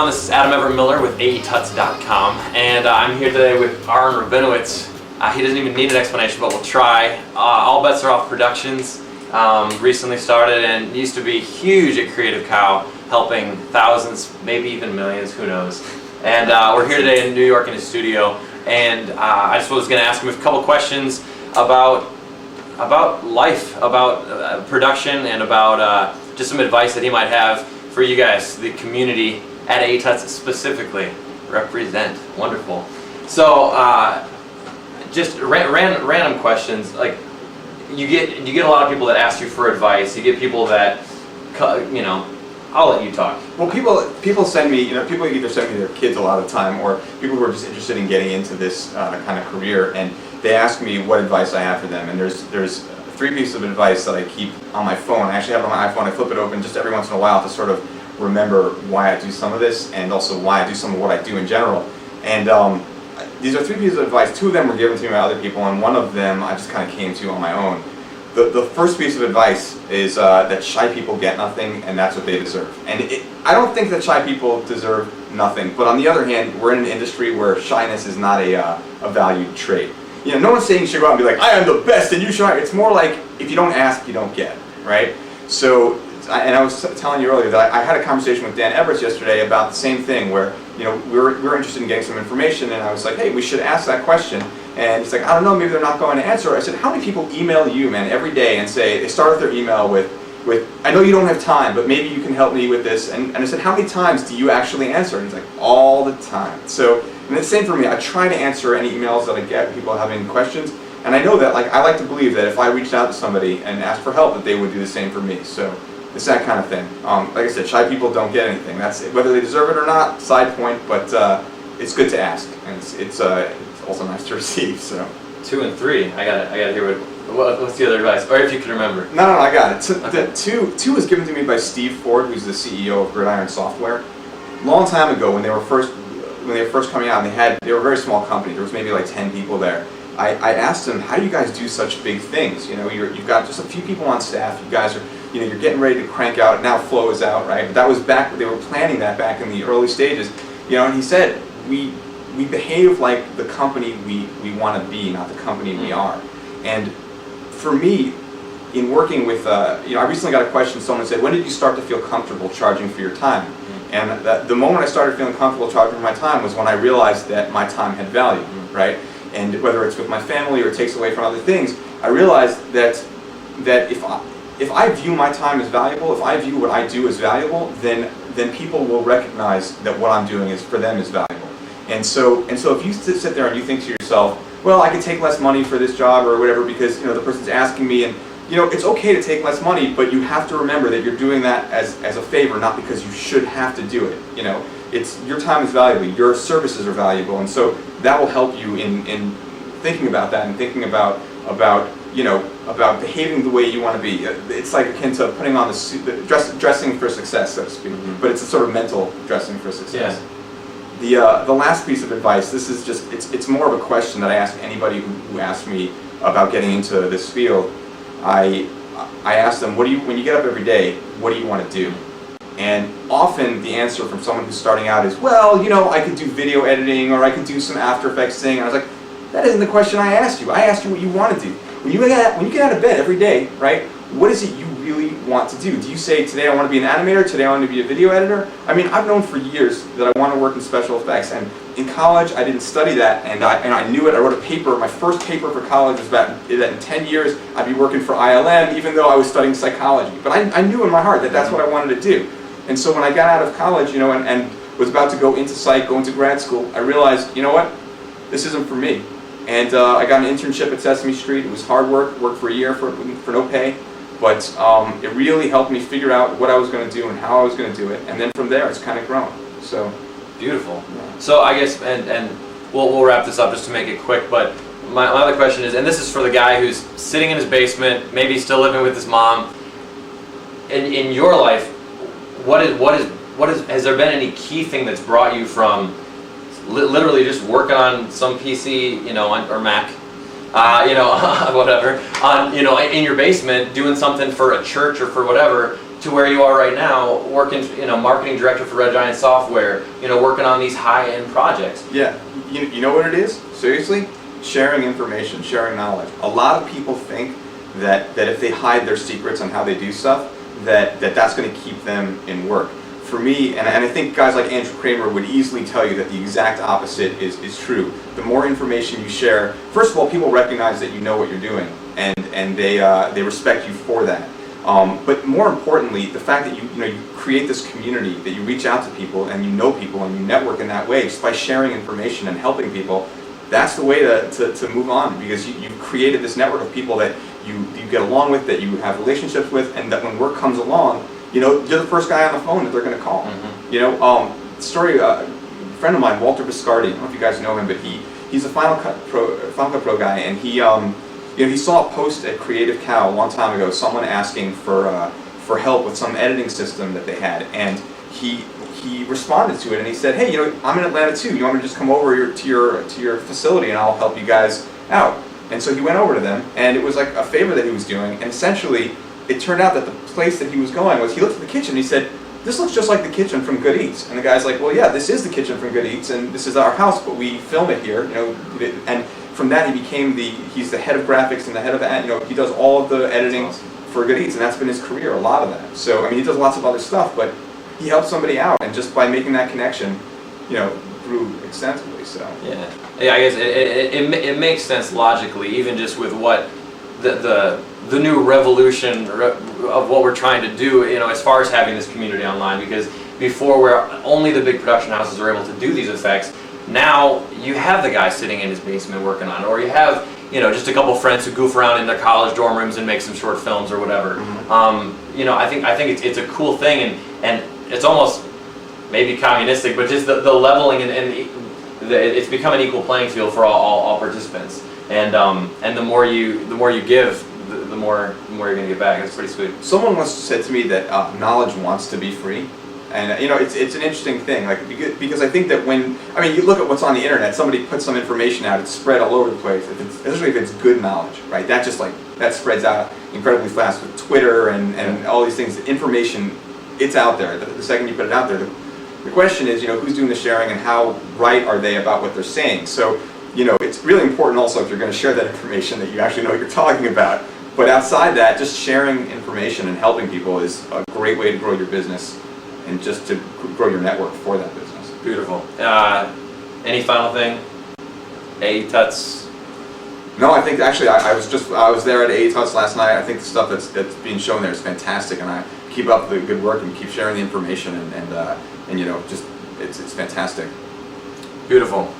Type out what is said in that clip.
This is Adam Everett Miller with aetuts.com, and I'm here today with Aharon Rabinowitz. He doesn't even need an explanation, but we'll try. All Bets Are Off Productions recently started and used to be huge at Creative Cow, helping thousands, maybe even millions, who knows. And we're here today in New York in his studio, and I just was going to ask him a couple questions about life, about production, and about just some advice that he might have for you guys, the community at Aetuts specifically. Represent. Wonderful. So just random questions. Like you get a lot of people that ask you for advice. You get people that, you know, I'll let you talk. Well, people send me, people either send me their kids a lot of the time, or people who are just interested in getting into this kind of career, and they ask me what advice I have for them. And there's 3 pieces of advice that I keep on my phone. I actually have it on my iPhone. I flip it open just every once in a while to sort of remember why I do some of this, and also why I do some of what I do in general. And these are 3 pieces of advice. 2 of them were given to me by other people, and 1 of them I just kind of came to on my own. The first piece of advice is that shy people get nothing, and that's what they deserve. And I don't think that shy people deserve nothing, but on the other hand, we're in an industry where shyness is not a valued trait. No one's saying you should go out and be like, I am the best and you should. It's more like, if you don't ask, you don't get, right? So, and I was telling you earlier that I had a conversation with Dan Everett yesterday about the same thing, where we were interested in getting some information, and I was like, hey, we should ask that question. And he's like, I don't know, maybe they're not going to answer. I said, how many people email you, man, every day and say, they start their email with I know you don't have time, but maybe you can help me with this. And I said, how many times do you actually answer? And he's like, all the time. So, and it's the same for me. I try to answer any emails that I get, people having questions. And I know that, I like to believe that if I reached out to somebody and asked for help, that they would do the same for me. So it's that kind of thing. Like I said, shy people don't get anything. That's whether they deserve it or not, side point. But it's good to ask, and it's also nice to receive. So 2 and 3. I gotta hear what's the other advice, or if you can remember. No, I got it. Okay. Two was given to me by Steve Ford, who's the CEO of Gridiron Software. Long time ago, when they were first coming out, and they were a very small company. There was maybe like 10 people there. I asked them, how do you guys do such big things? You've got just a few people on staff. You guys are, you're getting ready to crank out. Now Flow is out, right? But that was back. They were planning that back in the early stages. And he said, we behave like the company we want to be, not the company we are. And for me, in working with, I recently got a question. Someone said, when did you start to feel comfortable charging for your time? And the moment I started feeling comfortable charging for my time was when I realized that my time had value, right? And whether it's with my family or it takes away from other things, I realized that if I view my time as valuable, if I view what I do as valuable, then people will recognize that what I'm doing is for them is valuable. And so if you sit there and you think to yourself, well, I could take less money for this job or whatever because the person's asking me, and it's okay to take less money, but you have to remember that you're doing that as a favor, not because you should have to do it. It's your time is valuable, your services are valuable, and so that will help you in thinking about that and thinking about behaving the way you want to be. It's like akin to putting on the suit, dressing for success, so to speak. But it's a sort of mental dressing for success. Yeah. The last piece of advice, this is just, it's more of a question that I ask anybody who asks me about getting into this field. I ask them, when you get up every day, what do you want to do? And often the answer from someone who's starting out is, well, I could do video editing, or I could do some After Effects thing. And I was like, that isn't the question I asked you. I asked you what you want to do. When you get out of bed every day, right, what is it you really want to do? Do you say, today I want to be an animator, today I want to be a video editor? I mean, I've known for years that I want to work in special effects, and in college I didn't study that, and I knew it. I wrote a paper. My first paper for college was about that in 10 years I'd be working for ILM, even though I was studying psychology. But I knew in my heart that that's what I wanted to do. And so when I got out of college, and was about to go into psych, go into grad school, I realized, what, this isn't for me. And I got an internship at Sesame Street. It was hard work, worked for a year for no pay, but it really helped me figure out what I was going to do and how I was going to do it. And then from there, it's kind of grown. So beautiful. Yeah. So I guess, and we'll wrap this up just to make it quick. But my other question is, and this is for the guy who's sitting in his basement, maybe still living with his mom. In your life, has there been any key thing that's brought you from literally just working on some PC, or Mac, whatever, in your basement, doing something for a church or for whatever, to where you are right now, working, marketing director for Red Giant Software, working on these high-end projects. Yeah, you know what it is? Seriously? Sharing information, sharing knowledge. A lot of people think that if they hide their secrets on how they do stuff, that's going to keep them in work. For me, and I think guys like Andrew Kramer would easily tell you that the exact opposite is true. The more information you share, first of all, people recognize that you know what you're doing, and they respect you for that. But more importantly, the fact that you create this community, that you reach out to people and you know people and you network in that way just by sharing information and helping people. That's the way to move on, because you've created this network of people that you get along with, that you have relationships with, and that when work comes along, you're the first guy on the phone that they're going to call. Story, a friend of mine, Walter Biscardi, I don't know if you guys know him, but he's a Final Cut Pro guy, and he saw a post at Creative Cow a long time ago, someone asking for help with some editing system that they had, and he responded to it and he said, hey, I'm in Atlanta too. You want me to just come over to your facility and I'll help you guys out? And so he went over to them, and it was like a favor that he was doing, and essentially it turned out that the place that he was going was, he looked at the kitchen and he said, this looks just like the kitchen from Good Eats. And the guy's like, well, yeah, this is the kitchen from Good Eats, and this is our house, but we film it here, and from that he's the head of graphics and the head of, he does all of the editing for Good Eats, and that's been his career, a lot of that. So, he does lots of other stuff, but he helped somebody out, and just by making that connection, grew extensively. So yeah, I guess it makes sense logically, even just with what the new revolution of what we're trying to do, as far as having this community online. Because before, where only the big production houses are able to do these effects, now you have the guy sitting in his basement working on it, or you have just a couple friends who goof around in their college dorm rooms and make some short films or whatever. Mm-hmm. I think it's a cool thing, and it's almost maybe communistic, but just the leveling and it's become an equal playing field for all participants. And the more you give, the more you're gonna get back. It's pretty sweet. Someone once said to me that knowledge wants to be free, and it's an interesting thing. Like, because I think that when you look at what's on the internet, somebody puts some information out, it's spread all over the place. Especially if it's good knowledge, right? That spreads out incredibly fast with Twitter and all these things. Information, it's out there. The second you put it out there, the question is, who's doing the sharing and how right are they about what they're saying? So, it's really important also, if you're going to share that information, that you actually know what you're talking about. But outside that, just sharing information and helping people is a great way to grow your business and just to grow your network for that business. Beautiful. Any final thing? A-Tuts? No, I think actually I was there at A-Tuts last night. I think the stuff that's being shown there is fantastic, and I keep up the good work and keep sharing the information, and it's fantastic. Beautiful.